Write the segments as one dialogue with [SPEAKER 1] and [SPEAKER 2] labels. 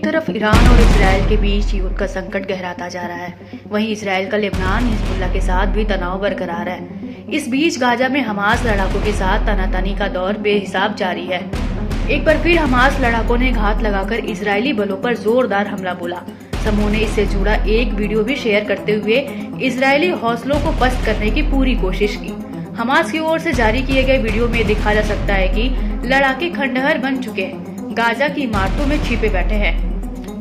[SPEAKER 1] तरफ ईरान और इजराइल के बीच युद्ध का संकट गहराता जा रहा है, वहीं इजराइल का लेबनान हिजबुल्लाह के साथ भी तनाव बरकरार है। इस बीच गाजा में हमास लड़ाकों के साथ तनातनी का दौर बेहिसाब जारी है। एक बार फिर हमास लड़ाकों ने घात लगाकर इजरायली बलों पर जोरदार हमला बोला। समूह ने इससे जुड़ा एक वीडियो भी शेयर करते हुए इजरायली हौसलों को पस्त करने की पूरी कोशिश की। हमास की ओर से जारी किए गए वीडियो में देखा जा सकता है कि लड़ाके खंडहर बन चुके हैं, गाजा की इमारतों में छिपे बैठे हैं।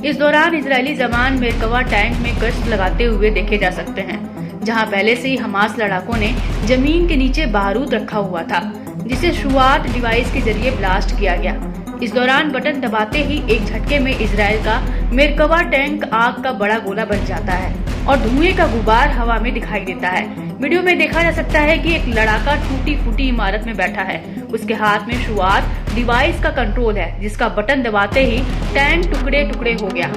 [SPEAKER 1] इस दौरान इजरायली जवान मेरकवा टैंक में गश्त लगाते हुए देखे जा सकते हैं, जहां पहले से ही हमास लड़ाकों ने जमीन के नीचे बारूद रखा हुआ था, जिसे शुआट डिवाइस के जरिए ब्लास्ट किया गया। इस दौरान बटन दबाते ही एक झटके में इजराइल का मेरकवा टैंक आग का बड़ा गोला बन जाता है और धुएं का गुबार हवा में दिखाई देता है। वीडियो में देखा जा सकता है कि एक लड़ाका टूटी फूटी इमारत में बैठा है। उसके हाथ में शुआट डिवाइस का कंट्रोल है, जिसका बटन दबाते ही टैंक टुकड़े टुकड़े हो गया।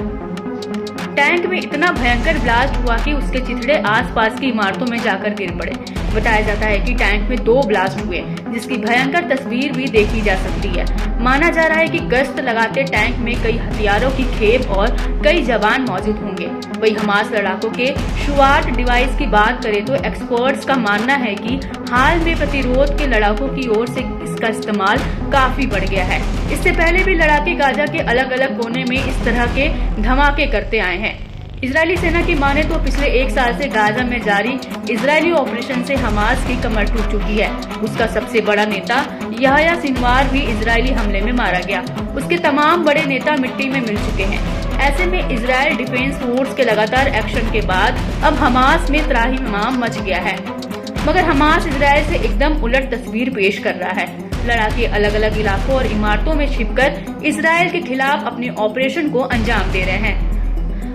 [SPEAKER 1] टैंक में इतना भयंकर ब्लास्ट हुआ कि उसके चिथड़े आसपास की इमारतों में जाकर गिर पड़े। बताया जाता है कि टैंक में 2 ब्लास्ट हुए, जिसकी भयंकर तस्वीर भी देखी जा सकती है। माना जा रहा है कि गश्त लगाते टैंक में कई हथियारों की खेप और कई जवान मौजूद होंगे। वही हमास लड़ाकों के शुआट डिवाइस की बात करें तो एक्सपर्ट्स का मानना है कि हाल में प्रतिरोध के लड़ाकों की ओर से इसका इस्तेमाल काफी बढ़ गया है। इससे पहले भी लड़ाके गाजा के अलग अलग कोने में इस तरह के धमाके करते आए हैं। इजरायली सेना की माने तो पिछले 1 साल से गाजा में जारी इजरायली ऑपरेशन से हमास की कमर टूट चुकी है। उसका सबसे बड़ा नेता याह्या सिनवार भी इजरायली हमले में मारा गया। उसके तमाम बड़े नेता मिट्टी में मिल चुके हैं। ऐसे में इजरायल डिफेंस फोर्स के लगातार एक्शन के बाद अब हमास में त्राहिमाम मच गया है। मगर हमास इजरायल से एकदम उलट तस्वीर पेश कर रहा है। लड़ाके अलग अलग इलाकों और इमारतों में छिपकर इजरायल के खिलाफ अपने ऑपरेशन को अंजाम दे रहे हैं।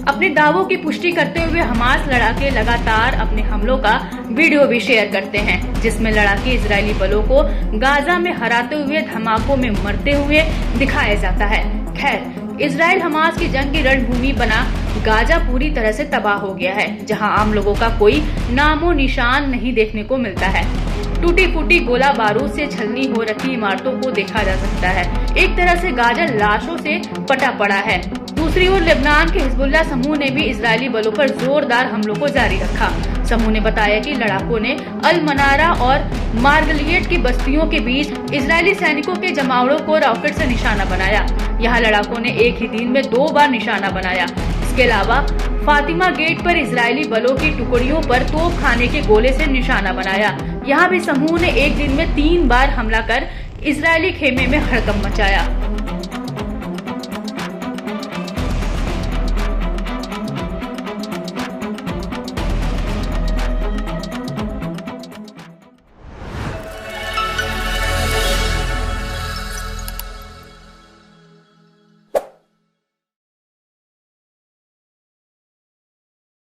[SPEAKER 1] अपने दावों की पुष्टि करते हुए हमास लड़ाके लगातार अपने हमलों का वीडियो भी शेयर करते हैं, जिसमें लड़ाके इजरायली बलों को गाजा में हराते हुए धमाकों में मरते हुए दिखाया जाता है। खैर, इजरायल हमास की जंग की रणभूमि बना गाजा पूरी तरह से तबाह हो गया है, जहां आम लोगों का कोई नामो निशान नहीं देखने को मिलता है। टूटी फूटी गोला बारूद से छलनी हो रखी इमारतों को देखा जा सकता है। एक तरह से गाजा लाशों से पटा पड़ा है। दूसरी ओर लेबनान के हिजबुल्लाह समूह ने भी इजरायली बलों पर जोरदार हमलों को जारी रखा। समूह ने बताया कि लड़ाकों ने अल मनारा और मार्गलिएट की बस्तियों के बीच इजरायली सैनिकों के जमावड़ों को रॉकेट से निशाना बनाया। यहाँ लड़ाकों ने एक ही दिन में 2 बार निशाना बनाया। इसके अलावा फातिमा गेट पर इजरायली बलों की टुकड़ियों पर तोप खाने के गोले से निशाना बनाया। यहाँ भी समूह ने एक दिन में 3 बार हमला कर इजरायली खेमे में हड़कंप मचाया।